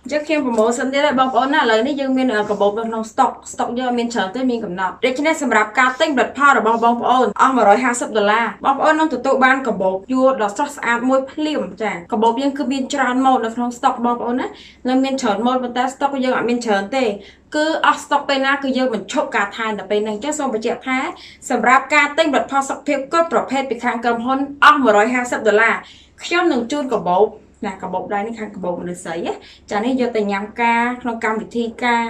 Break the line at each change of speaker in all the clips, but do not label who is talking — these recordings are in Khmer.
chắc khi promotion thế là bọc ôn là lời này dương miền ở bọc trong stock dương miền trở tới miền cầm nọ để cho nên sầm rạp cá tinh bật pha ở bọc ôn ở mà $150bọc ôn trong tụi ban cả bọc vua đỏ sốt sạp môi phim chả cả bọc dương cứ miền tràn màu ở trong stock bọc ôn á là miền trở màu bên ta stock dương ở miền trở tê cứ ở stock bên na cứ dương mình chốt cả thai là bên này chắc xong phải chẹt thái sầm rạp cá tinh bật pha stock phimก็ประเภทไปข้างกำฮอนở mà $150ខ្ញុំ នឹង ជូន កាបូប ណា កាបូប ដែរ នេះ ខាង កាបូប មនុស្សស្រី ចា នេះ យក ទៅ ញ៉ាំ ការ ក្នុង កម្មវិធី ការ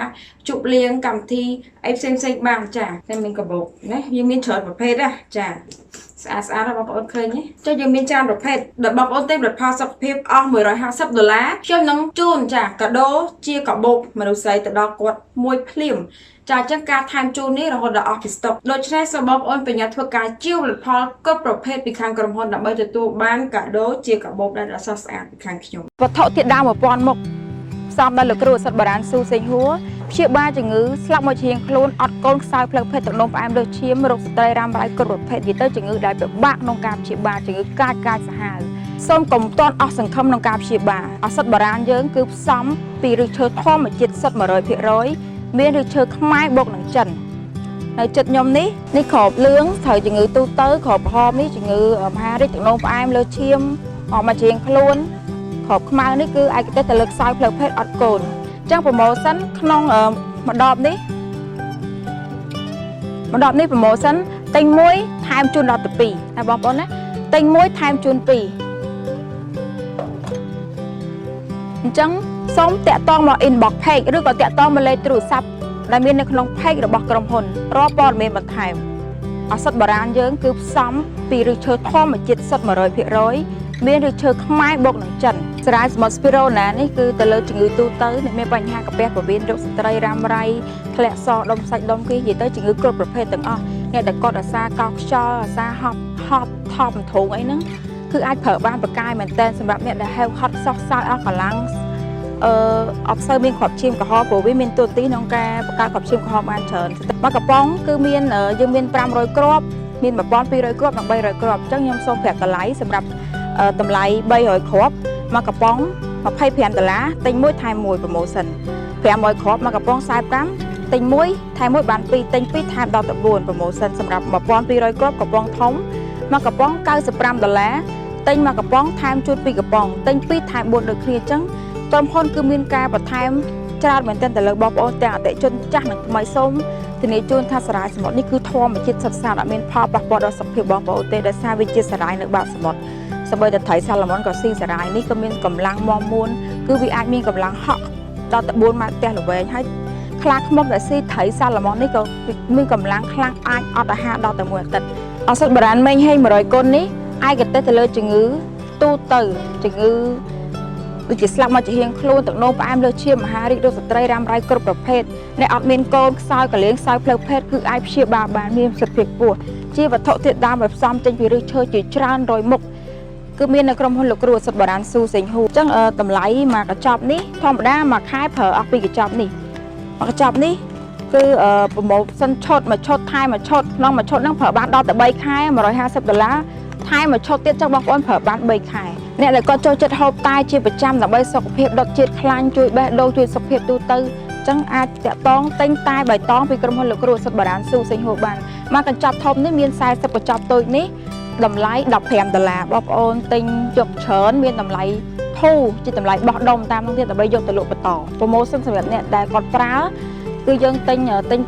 ជប់លៀង កម្មវិធី អី ផ្សេង បាន ចា តែ មាន កាបូប ណា យើង មាន ច្រើន ប្រភេទ ចា ស្អាត បងប្អូន ឃើញ ទេ ចុះ យើង មាន ច្រើន ប្រភេទ ដែល បងប្អូន ទិញ ផលិតផល សុខភាព អស់ $150 ខ្ញុំ នឹង ជូន ចា កាដូ ជា កាបូប មនុស្សស្រី ទៅ ដល់ គាត់ មួយ ភ្លាម ចាអញ្ចឹងការថែមជូននេះរហូតដល់អស់ពីស្តុកដូច្នេះសូមបងប្អូនបញ្ញាធ្វើការជាវផលិតផលគ្រប់ប្រភេទពីខាងក្រុមហ៊ុនដើម្បីទទួលបានកាដូជាកាបូបដែលស្រស់ស្អាតពីខាងខ្ញុំវត្ថុធាតុដើម1000មុខផ្សំដោយលោកគ្រូអសិទ្ធបារានស៊ូសេងហួរព្យាបាលជំងឺស្លាប់មកជាងខ្លួនអត់កូនខ្សោយផ្លូវភេទទឹកនោមផ្អែមលើឈាមរោគស្ត្រីរ៉ាំរ៉ៃគ្រប់ប្រភេទនិយាយទៅជំងឺដែលពិបាកក្នុងការព្យាបាលជំងឺកាចសាហាវសូមកុំទាន់អស់សង្ឃឹមក្នុងការព្យាបាលអសិទ្ធបារានយើងគឺផ្សំពីឫសឈើធម្មជាតិសុទ្ធ 100% មានឫសឈើខ្មែរបូកនឹងចិននៅចិត្តខ្ញុំនេះក្របលឿងត្រូវជំងឺទូទៅក្របក្រហមនេះជំងឺមហារីកទឹកនោមផ្អែមលើឈាមអស់មកជាងខ្លួនក្របខ្មៅនេះគឺឯកទេសទៅលើខ្សោយផ្លូវភេទអត់កូនអញ្ចឹងប្រម៉ូសិនក្នុងម្ដបនេះប្រម៉ូសិនទិញមួយថែមជូនដល់ទៅ2ណាបងប្អូនណាទិញមួយថែមជូន2អញ្ចឹងសូមតាក់ទងមក inbox page ឬក៏តាក់ទងមកលេខទូរស័ព្ទដែលមាននៅក្នុង page របស់ក្រុមហ៊ុនរាល់ព័ត៌មានបន្ថែមឱសថបុរាណយើងគឺផ្សំពីឫសឈើធម្មជាតិសុទ្ធ 100% មានឫសឈើខ្មែរបូកនឹងចិនសារ៉ាយស្មុតស្ពីរូណានេះគឺទៅលើជំងឺទូទៅអ្នកមានបញ្ហាកាពះពោះវៀនរោគស្ត្រីរ៉ាំរ៉ៃធ្លាក់សដុំសាច់ដុំគីនិយាយទៅជំងឺគ្រប់ប្រភេទទាំងអស់អ្នកដែលគាត់អាសាកោសខ្យល់អាសាហប់ថប់ធូងអីហ្នឹងគឺអាចប្រើបានប្រកាយមែនតើសម្រាប់អ្នកដែលហេវហត់សោះសោយអស់កម្លាំងអត់សូវមានគ្រាប់ឈាមក្រហមព្រោះវាមានទូទីក្នុងការបង្កើតគ្រាប់ឈាមក្រហមបានច្រើនមកកំប៉ុងគឺមានយើងមាន500គ្រាប់មាន1200គ្រាប់និង300គ្រាប់អញ្ចឹងខ្ញុំសូមប្រាប់តម្លៃសម្រាប់តម្លៃ300គ្រាប់មកកំប៉ុង$25ទិញមួយថែមមួយ promotion 500គ្រាប់មកកំប៉ុង45ទិញមួយថែមមួយបាន2ទិញ2ថែមដល់9 promotion សម្រាប់1200គ្រាប់កំប៉ុងធំមកកំប៉ុង$95ទិញមកកំប៉ុងថែមជូត2កំប៉ុងទិញ2ថែម4ដូចគ្នាអញ្ចឹងក្រុមហ៊ុនគឺមានការបន្ថែមច្រើនមែនទែនទៅលើបងប្អូនទាំងអតិថិជនចាស់និងថ្មីសូមធានាជូនថាសារ៉ាយសមុទ្រនេះគឺធម្មជាតិសុទ្ធសាធអត់មានផលប៉ះពាល់ដល់សុខភាពបងប្អូនទេដោយសារវាជាសារ៉ាយនៅបាតសមុទ្រសូម្បីតែត្រីសាឡម៉ុនក៏ស៊ីសារ៉ាយនេះក៏មានកម្លាំងមាំមួនគឺវាអាចមានកម្លាំងហក់ដល់ទៅ4ម៉ែត្រផ្ទះល្វែងហើយខ្លាឃ្មុំដែលស៊ីត្រីសាឡម៉ុននេះក៏មានកម្លាំងខ្លាំងអាចអត់អាហារដល់ទៅមួយអាទិត្យឱសថបុរាណមេងហេង100គុណនេះឯកទេសទៅលើជំងឺទូទៅជំងឺដូចជាស្លាប់មកជាហៀងខ្លួនទឹកនោមផ្អែមលើឈាមមហារីករោគស្ត្រីរ៉ាំរ៉ៃគ្រប់ប្រភេទអ្នកអត់មានកូនខ្សោយកលៀងខ្សោយផ្លូវភេទគឺអាចព្យាបាលបានមានប្រសិទ្ធភាពខ្ពស់ជាវត្ថុធាតុដើមដែលផ្សំចេញពីឫសឈើជាច្រើនរយមុខគឺមាននៅក្រុមហ៊ុនលោកគ្រូឱសថបុរាណស៊ូសេងហួរអញ្ចឹងតម្លៃមួយកញ្ចប់នេះធម្មតាមួយខែប្រើអស់ពីកញ្ចប់នេះមួយកញ្ចប់នេះគឺប្រម៉ូសិនឈុតមួយឈុតថែមមួយឈុតក្នុងមួយឈុតហ្នឹងប្រើបានដល់ទៅ3ខែ$150ថែមមួយឈុតទៀតចឹងបងប្អូនប្រើបាន3ខែអ្នកដែលគាត់ចូលចិត្តហូបតែជាប្រចាំដើម្បីសុខភាពដុតជាតិខ្លាញ់ជួយបេះដូងជួយសុខភាពទូទៅអញ្ចឹងអាចតាក់ទងទិញតែបៃតងពីក្រុមហ៊ុនលោកគ្រូឱសថបុរាណស៊ូសេងហួរបានមកកញ្ចប់ធំនេះមាន40កញ្ចប់តូចនេះតម្លៃ$15បងប្អូនទិញយកច្រើនមានតម្លៃធូរជាតម្លៃបោះដុំតាមនោះទៀតដើម្បីយកទៅលក់បន្តប្រូម៉ូសិនសម្រាប់អ្នកដែលគាត់ប្រើគឺយើងទិញ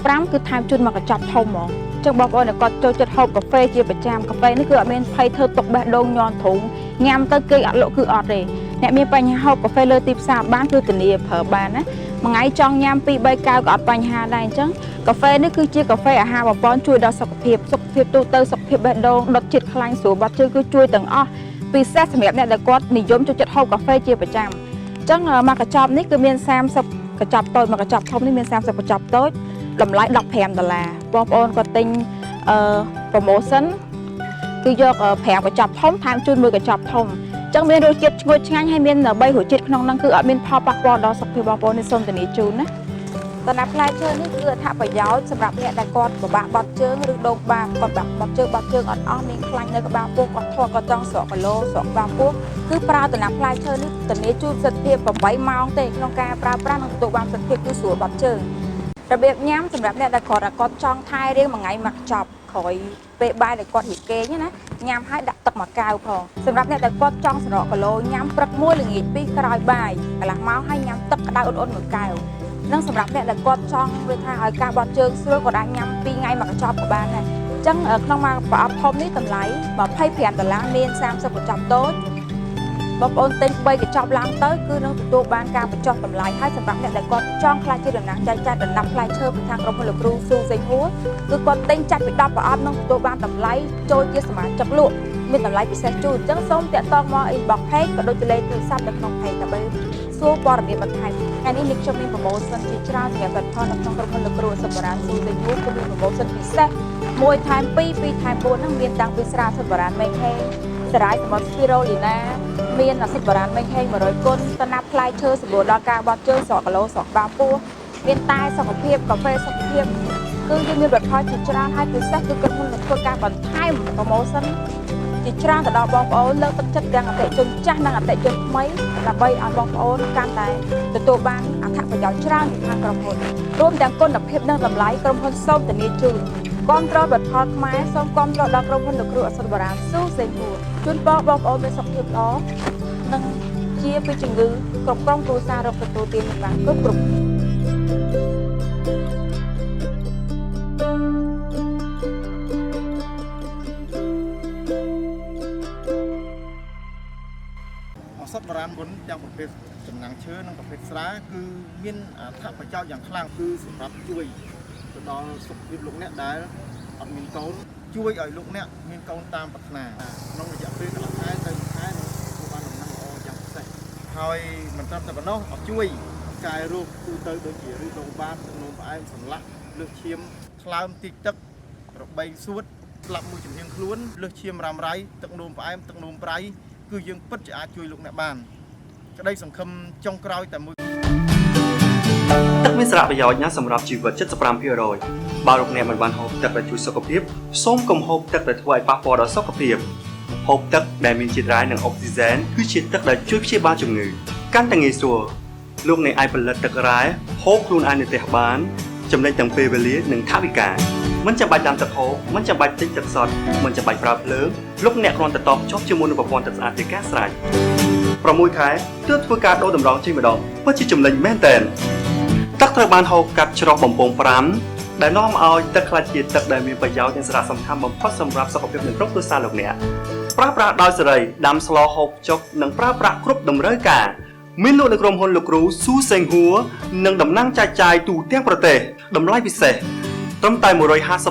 5គឺថែមជូនមកកញ្ចប់ធំហ្មងចឹងបងប្អូនគាត់ចូលចិត្តហូបកាហ្វេជាប្រចាំកាហ្វេនេះគឺអត់មានភ័យធ្វើទុកបេះដូងញ័រធុងញ៉ាំទៅគេអត់លក់គឺអត់ទេអ្នកមានបញ្ហាហូបកាហ្វេលើទីផ្សារបានគឺធានាប្រើបានណាមួយថ្ងៃចង់ញ៉ាំ2-3កែវក៏អត់បញ្ហាដែរអញ្ចឹងកាហ្វេនេះគឺជាកាហ្វេអាហារបំពន់ជួយដល់សុខភាពទូទៅសុខភាពបេះដូងដុតជាតិខ្លាញ់ស្រួលបាត់ជើងគឺជួយទាំងអស់ពិសេសសម្រាប់អ្នកដែលគាត់និយមចូលចិត្តហូបកាហ្វេជាប្រចាំអញ្ចឹងមកកញ្ចប់នេះគឺមាន30កញ្ចប់តូចមកកញ្ចប់ធំនេះមាន30កញ្ចប់តូចតម្លៃ$15បងប្អូនគាត់ទិញpromotion គឺយក5កញ្ចប់ធំថែមជូន1កញ្ចប់ធំអញ្ចឹងមានរសជាតិឈ្ងុយឆ្ងាញ់ហើយមាន3រសជាតិក្នុងហ្នឹងគឺអត់មានផលប៉ះពាល់ដល់សុខភាពបងប្អូននេះសូមធានាជូនណា តណាប់ផ្លែឈើនេះគឺអត្ថប្រយោជន៍សម្រាប់អ្នកដែលគាត់ពិបាកបត់ជើងឬដងបាគាត់បាក់បត់ជើងអត់អស់មានខ្លាញ់នៅក្បាលពោះគាត់ធាត់គាត់ចង់ស្រកគីឡូស្រកក្បាលពោះគឺប្រើតណាប់ផ្លែឈើនេះធានាជួបប្រសិទ្ធភាព8ម៉ោងទេក្នុងការប្រើប្រាស់និងទទួលបានប្រសិទ្ធភាពគឺស្រួលបត់ជើងរបៀបញ៉ាំសម្រាប់អ្នកដែលគាត់ចង់ថែរៀងមួយថ្ងៃមកចប់ក្រោយពេលបាយដែលគាត់រៀបគេងណាញ៉ាំហើយដាក់ទឹកមួយកែវផងសម្រាប់អ្នកដែលគាត់ចង់ស្រកគីឡូញ៉ាំព្រឹកមួយល្ងាចពីរក្រោយបាយកន្លះម៉ោងហើយញ៉ាំទឹកក្តៅអ៊ុនមួយកែវនិងសម្រាប់អ្នកដែលគាត់ចង់វាថាឲ្យការបត់ជើងស្រួលក៏អាចញ៉ាំ2ថ្ងៃមកកញ្ចប់ក៏បានដែរអញ្ចឹងក្នុងមួយប្រអប់ធំនេះតម្លៃ$25មាន30កញ្ចប់តូចបងប្អូនទិញ3កញ្ចប់ឡើងទៅគឺនឹងទទួលបានការបញ្ចុះតម្លៃហើយសម្រាប់អ្នកដែលគាត់ចង់ខ្លាចជាតំណាងចែកចាយដណ្ដាប់ផ្លែឈើពីខាងក្រុមហ៊ុនលោកគ្រូស៊ូសេងហួរគឺគាត់ទិញចាត់ពី10ប្រអប់នឹងទទួលបានតម្លៃចូលជាសមាជិកលក់មានតម្លៃពិសេសជូនអញ្ចឹងសូមតាក់ទងមក inbox page ក៏ដូចជាលេខទូរស័ព្ទនៅក្នុង page ដើម្បីសួរព័ត៌មានបន្ថែមថ្ងៃនេះខ្ញុំមាន promotion ជាច្រើនសម្រាប់ផលនៅក្នុងក្រុមហ៊ុនលោកគ្រូសុបរានស៊ូសេងហួរគឺមាន promotion ពិសេស1ថែម2 2ថែម4ហ្នឹងមានតាំងពីស្រាសុបរានមេឃហេសារាយសមុទ្រស្ពីរូលីណាមានអាស៊ីតបារានមេឃហេ100គុណតណាប់ផ្លែឈើសម្បូរដល់ការបត់ជើងស្រកគីឡូស្រកក្បាលពោះមានតែសុខភាពកាហ្វេសុខភាពគឺយើងមានផលជាច្រើនហើយពិសេសគឺក្រុមហ៊ុននឹងធ្វើការបន្ថែម promotion ជាច្រើនទៅដល់បងប្អូនលើកទឹកចិត្តទាំងអតិថិជនចាស់និងអតិថិជនថ្មីដើម្បីឲ្យបងប្អូនកាន់តែទទួលបានអត្ថប្រយោជន៍ច្រើនពីខាងក្រុមហ៊ុនរួមទាំងគុណភាពនិងតម្លៃក្រុមហ៊ុនសូមធានាជូនគាំទ្រផលខ្មែរសូមគាំទ្រដល់ក្រុមហ៊ុនលោកគ្រូអសុតបារានស៊ូសេងហួរជូនបងប្អូនមានសុខភាពល្អនិងជាពីជំងឺគ្រប់គ្រងគ្រួសាររកទទួលទានបានគ្រប់
អសតបារានមុនទាំងប្រភេទចំណាំងឈើនិងប្រភេទស្រាគឺមានអត្ថប្រយោជន៍យ៉ាងខ្លាំងគឺសម្រាប់ជួយទៅដល់សុខភាពលោកអ្នកដែលអត់មានកូនជួយឲ្យលោកអ្នកមានកូនតាមប្រាថ្នាក្នុងរយៈពេលកន្លះខែទៅ1ខែនឹងទទួលបានដំណឹងល្អយ៉ាងពិសេសហើយមិនត្រឹមតែប៉ុណ្ណោះអត់ជួយកែរោគទូទៅដូចជាឬរោគបាតទឹកនោមផ្អែមសន្លាក់លើសឈាមថ្លើមទីទឹករបេងសួតស្លាប់មួយជំនាញខ្លួនលើសឈាមរ៉ាំរ៉ៃទឹកនោមផ្អែមទឹកនោមប្រៃគឺយើងពិតជាអាចជួយលោកអ្នកបានក្តីសង្ឃឹមចុងក្រោយតែមួយ
ទឹកមានសារៈប្រយោជន៍ណាស់សម្រាប់ជីវិត 75% បើលោកអ្នកមិនបានហូបទឹកដែលជួយសុខភាពសូមកុំហូបទឹកដែលធ្វើឲ្យប៉ះពាល់ដល់សុខភាពហូបទឹកដែលមានជាតិរ៉ែនិងអុកស៊ីហ្សែនគឺជាទឹកដែលជួយព្យាបាលជំងឺកាន់តែងាយស្រួលលោកអ្នកអាចផលិតទឹករ៉ែហូបខ្លួនឯងនៅផ្ទះបានចំណេញទាំងពេលវេលានិងថវិកាមិនចាំបាច់ដាំទឹកហូបមិនចាំបាច់ទិញទឹកសុទ្ធមិនចាំបាច់ប្រើភ្លើងលោកអ្នកគ្រាន់តែតបភ្ជាប់ជាមួយនឹងប្រព័ន្ធទឹកស្អាតជាការស្រេច6ខែទើបធ្វើការដូរតម្រង់ចេញម្ដងពិតជាចំណេញមែនទែនទឹកត្រូវបានហូបកាត់ច្រោះបំពង់5ដែលនាំឲ្យទឹកក្លាយជាទឹកដែលមានប្រយោជន៍និងសារៈសំខាន់បំផុតសម្រាប់សុខភាពនិងក្រុមគ្រួសារលោកអ្នកប្រើប្រាស់ដោយសេរីដាំស្លហូបចុកនិងប្រើប្រាស់គ្រប់តម្រូវការមានលក់នៅក្រុមហ៊ុនលោកគ្រូស៊ូសេងហួរនិងតំណាងចែកចាយទូទាំងប្រទេសតម្លៃពិសេសត្រឹមតែ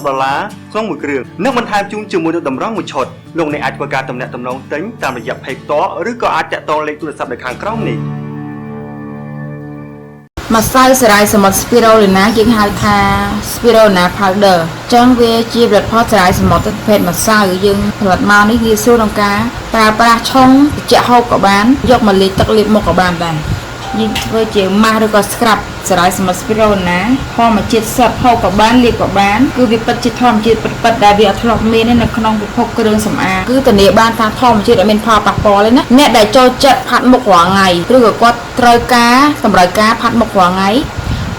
$150ក្នុងមួយគ្រឿងនិងបន្ថែមជូនជាមួយនឹងតម្រង់មួយឈុតលោកអ្នកអាចធ្វើការទំនាក់ទំនងទិញតាមរយៈ Page ផ្ទាល់ឬក៏អាចតាក់ទងលេខទូរស័ព្ទនៅខាងក្រោមនេះ
ម្សៅសារាយសមុទ្រ Spirulina យើងហៅថា Spirulina powder ចឹងវាជាផលិតផលសារាយសមុទ្រប្រភេទម្សៅយើងផលិតមកនេះងាយស្រួលក្នុងការប្រើប្រាស់ឆុងត្រជាក់ហូបក៏បានយកមកលាយទឹកលាបមុខក៏បានដែរយើងធ្វើជាម៉ាស់ឬក៏ scrub សារាយសមុទ្រ Spirulina ធម្មជាតិសុទ្ធហូបក៏បានលាបក៏បានគឺវាពិតជាធម្មជាតិពិតដែលវាអត់ធ្លាប់មាននៅក្នុងពិភពគ្រឿងសម្អាងគឺធានាបានថាធម្មជាតិអត់មានផលប៉ះពាល់ទេណាអ្នកដែលចូលចិត្តផាត់មុខរាល់ថ្ងៃឬក៏គាត់ត្រូវការតម្រូវការផាត់មុខរាល់ថ្ងៃ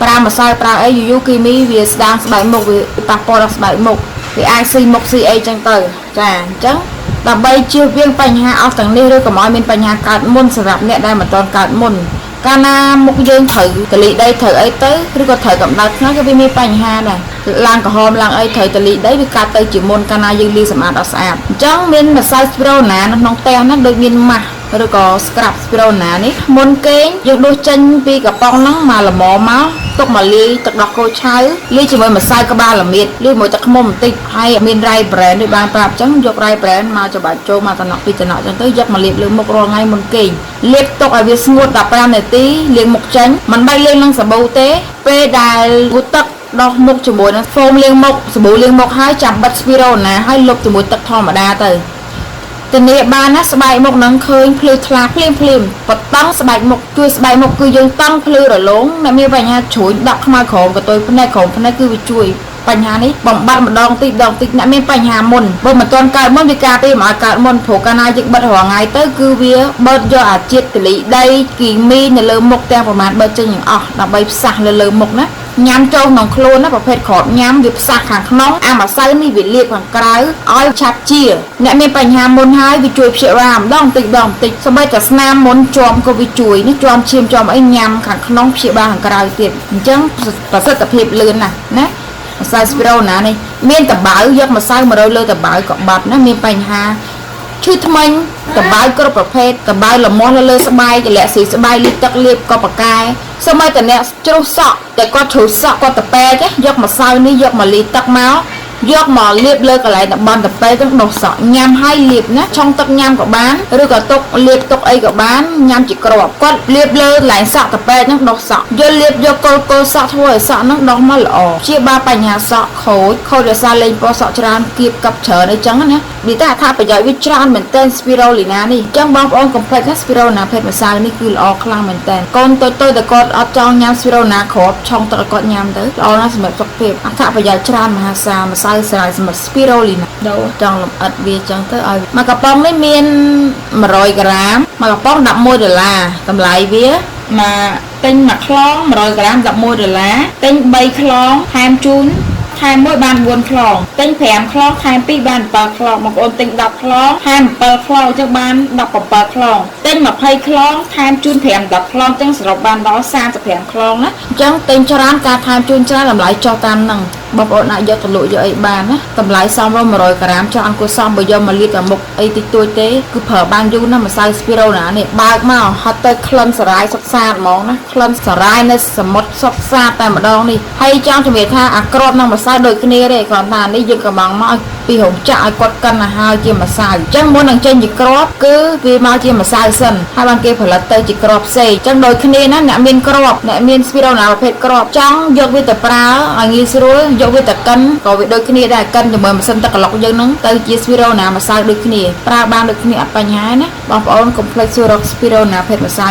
ប្រើម្សៅប្រើអីយូគីមីវាស្ដាងស្បែកមុខវាប៉ះពាល់ដល់ស្បែកមុខវាអាចស៊ីមុខស៊ីអីចឹងទៅចាអញ្ចឹងដើម្បីជៀសវាងបញ្ហាអស់ទាំងនេះឬកុំឲ្យមានបញ្ហាកើតមុនសម្រាប់អ្នកដែលមិនទាន់កើតមុនកាលណាមុខយើងត្រូវតលីដីត្រូវអីទៅឬក៏ត្រូវកម្ដៅថ្ងៃក៏វាមានបញ្ហាដែរឡើងក្រហមឡើងអីត្រូវតលីដីវាកាត់ទៅជាមុនកាលណាយើងលាងសម្អាតអត់ស្អាតអញ្ចឹងមានម្សៅ Spirulina នៅក្នុងផ្ទះហ្នឹងដូចមានម៉ាស់ឬក៏ scrub Spirulina នេះមុនគេយើងដួសចេញពីកំប៉ុងហ្នឹងមកល្មមមកទុកមកលាយទឹកដោះគោឆៅលាយជាមួយម្សៅក្បាលល្មៀតលាយជាមួយទឹកឃ្មុំបន្តិចហើយមាន Rai brand ដូចបានប្រាប់អញ្ចឹងយក Rai brand មកច្របាច់ចូលមកតំណក់ពីតំណក់អញ្ចឹងទៅយកមកលាបលើមុខរាល់ថ្ងៃមុនគេលាបទុកឲ្យវាស្ងួត15នាទីលាងមុខចេញមិនបាច់លាងនឹងសាប៊ូទេពេលដែលងូតទឹកដោះមុខជាមួយនឹងហ្វូមលាងមុខសាប៊ូលាងមុខហើយចាំបិទ Spirulina ហើយលុបជាមួយទឹកធម្មតាទៅ តនីបានណាស្បែកមុខនឹងឃើញភ្លឺថ្លាភ្លាមបតង់ស្បែកមុខជួយស្បែកមុខគឺយើងតង់ភ្លឺរលោងអ្នកមានបញ្ហាជ្រួញដក់ខ្មៅក្រហមកតុយភ្នែកក្រោមភ្នែកគឺវាជួយបញ្ហានេះបំបត្តិម្ដងតិចអ្នកមានបញ្ហាមុនបើមិនទាន់កើតមុនវាការពារមិនឲ្យកើតមុនព្រោះកាលណាយើងបិទរាល់ថ្ងៃទៅគឺវាបឺតយកអាជាតិកលីដីគីមីនៅលើមុខទាំងប្រមាណបឺតចេញទាំងអស់ដើម្បីផ្សះលើមុខណាញ៉ាំចូលក្នុងខ្លួនណាប្រភេទក្របញ៉ាំវាផ្សះខាងក្នុងអាម្សៅនេះវាលាបខាងក្រៅឲ្យឆាប់ជាអ្នកមានបញ្ហាមុនហើយវាជួយព្យាបាលម្ដងតិចសូម្បីតែស្នាមមុនជាប់ក៏វាជួយនេះជាប់ឈាមជាប់អីញ៉ាំខាងក្នុងព្យាបាលខាងក្រៅទៀតអញ្ចឹងប្រសិទ្ធភាពលឿនណាស់ណាម្សៅស្ពីរូណានេះមានតបៅយកម្សៅ100លើតបៅក៏បាត់ណាមានបញ្ហាឈឺថ្មិញតបៅគ្រប់ប្រភេទតបៅលមាស់លើស្បែកតម្លាក់ស៊ីស្បែកលាបទឹកលាបក៏ប្រកែសូម្បីតែអ្នកជ្រុះសក់តែគាត់ជ្រុះសក់គាត់តពេកយកម្សៅនេះយកមកលាបទឹកមកយកមកលាបលើកន្លែងតំបន់តពេទាំងដុសសក់ញ៉ាំហើយលាបណាឆុងទឹកញ៉ាំក៏បានឬក៏ទុកលាបទុកអីក៏បានញ៉ាំជាគ្រាប់គាត់លាបលើកន្លែងសក់តពេហ្នឹងដុសសក់យកលាបយកគល់សក់ធ្វើឲ្យសក់ហ្នឹងដុសមកល្អព្យាបាលបញ្ហាសក់ខូចរសារលេងពណ៌សក់ច្រើនគៀបកាប់ច្រើនអីចឹងណាវាតែថាប្រយោជន៍វាច្រើនមែនតើស្ពីរូលីណានេះអញ្ចឹងបងប្អូនកុំភ្លេចថាស្ពីរូណាភេទម្សៅនេះគឺល្អខ្លាំងមែនតើកូនតូចតែគាត់អត់ចង់ញ៉ាំស្ពីរូណាគ្រាប់ឆុងទឹកឲ្យគាត់ញ៉ាំទៅល្អណាស់សម្រាប់សុខភាពអត្ថប្រយោជន៍ច្រើនមហាសាលម្សៅស្រាយសម្រាប់ស្ពីរូលីណាដូរចង់លម្អិតវាចឹងទៅឲ្យមួយកំប៉ុងនេះមាន100ក្រាមមួយកំប៉ុង$11តម្លៃវាមកទិញមួយខ្លង100ក្រាម$11ទិញ3ខ្លងថែមជូនថែម1បាន4ខ្លងទិញ5ខ្លងថែម2បាន7ខ្លងបងប្អូនទិញ10ខ្លងថែម7ខ្លងចឹងបាន17ខ្លងទិញ20ខ្លងថែមជូន5 10ខ្លងចឹងសរុបបានដល់35ខ្លងណាអញ្ចឹងទិញច្រើនការថែមជូនច្រើនតម្លៃចុះតាមហ្នឹងបងប្អូនអាចយកទៅលក់យកអីបានណាតម្លៃសមរម្យ100ក្រាមចង់អង្គុយសមបើយកមកលាបតែមុខអីតិចតួចទេគឺប្រើបានយូរណាស់ម្សៅស្ពីរូណានេះបើកមកហត់ទៅក្លិនសារាយសុខសាន្តហ្មងណាក្លិនសារាយនៅសមុទ្រសុខសាន្តតែម្ដងនេះហើយចង់ជំរាបថាអាក្របនិងម្សៅដូចគ្នាទេគ្រាន់តែនេះយើងកំងមកពីរោងចក្រឲ្យគាត់កិនទៅហើយជាម្សៅអញ្ចឹងមុននឹងចេញជាក្របគឺវាមកជាម្សៅសិនហើយបានគេផលិតទៅជាក្របផ្សេងអញ្ចឹងដូចគ្នាណាអ្នកមានក្របអ្នកមានស្ពីរូណាប្រភេទក្របចង់យកវាទៅប្រើឲ្យងាយស្រួលយកវាទៅកិនក៏វាដូចគ្នាដែរកិនជាមួយម៉ាស៊ីនទឹកក្លុកយើងហ្នឹងទៅជាស្ពីរូណាម្សៅដូចគ្នាប្រើបានដូចគ្នាអត់បញ្ហាណាបងប្អូនកុំភ្លេចសួររកស្ពីរូណាភេទម្សៅ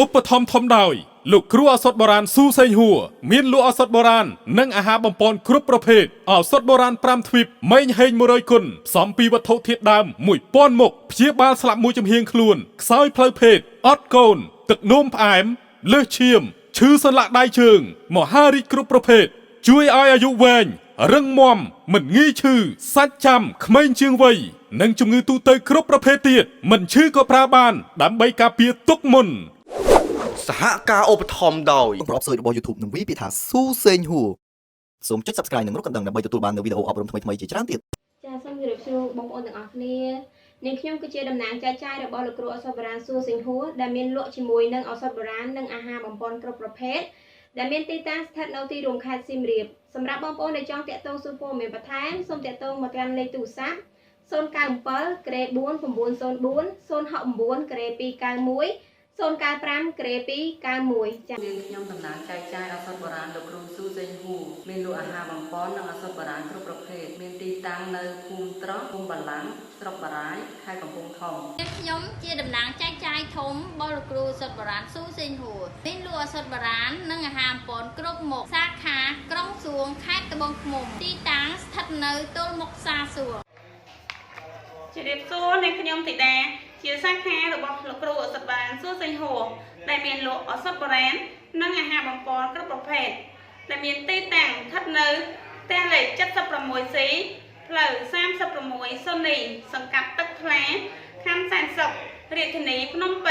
ឧបត្ថម្ភធំដោយលោកគ្រូឱសថបុរាណស៊ូសេងហួរមានលក់ឱសថបុរាណនិងអាហារបំពន់គ្រប់ប្រភេទឱសថបុរាណ5ទ្វីបម៉េងហេង100គុណផ្សំពីវត្ថុធាតុដើម1000មុខព្យាបាលស្លាប់មួយចំហៀងខ្លួនខ្សោយផ្លូវភេទអត់កូនទឹកនោមផ្អែមលើសឈាមឈឺសន្លាក់ដៃជើងមហារីកគ្រប់ប្រភេទជួយឲ្យអាយុវែងរឹងមាំមិនងាយឈឺសាច់ចាំក្មេងជាងវ័យនិងជំងឺទូទៅគ្រប់ប្រភេទទៀតមិនឈឺក៏ប្រើបានដើម្បីការពារទុកមុន
សហការឧបត្ថម្ភដោយប្រព័ន្ធរបស់ YouTube និងវាពាក្យថាស៊ូសេងហួរសូមចុច Subscribe និងរូបកណ្ដឹងដើម្បីទទួលបាននូវវីដេអូអប់រំថ្មីៗជាច្រើនទៀត
ចាសសូមជម្រាបសួរបងប្អូនទាំងអស់គ្នានាងខ្ញុំគឺជាតំណាងចែកចាយរបស់លោកគ្រូឱសថបុរាណស៊ូសេងហួរដែលមានលក់ជាមួយនឹងឱសថបុរាណនិងអាហារបំពន់គ្រប់ប្រភេទដែលមានទីតាំងស្ថិតនៅទីរួមខេត្តសៀមរាបសម្រាប់បងប្អូនដែលចង់តាក់ទងសួរព័ត៌មានបន្ថែមសូមតាក់ទងមកកាន់លេខទូរស័ព្ទ097 ក្រេ4 904 069 ក្រេ291 095 ក្រេ291ចា៎
ខ្ញុំតំណាងចែកចាយឱសថបុរាណលោកគ្រូស៊ូសេងហួរមានលក់អាហារបំពន់និងឱសថបុរាណគ្រប់ប្រភេទមានទីតាំងនៅភូមិត្រង់ភូមិបាឡាំងស្រុកបារាយខេត្តកំពង់ធំ
ខ្ញុំជាតំណាងចែកចាយធំរបស់លោកគ្រូឱសថបុរាណស៊ូសេងហួរមានលក់ឱសថបុរាណនិងអាហារបំពន់គ្រប់មុខសាខាក្រុងសួងខេត្តត្បូងឃ្មុំទីតាំងស្ថិតនៅទល់មុខផ្សារសួង
ជម្រាបសួរអ្នកខ្ញុំធីតាជាសាខារបស់លោកគ្រូឱសថបុរាណស៊ូសេងហួរដែលមានលក់ឱសថបុរាណនិងអាហារបំពន់គ្រប់ប្រភេទដែលមានទីតាំងស្ថិតនៅផ្ទះលេខ 76C ផ្លូវ 36 សូនីសង្កាត់ទឹកថ្លាខណ្ឌសែនសុខរាជធានីភ្នំពេញ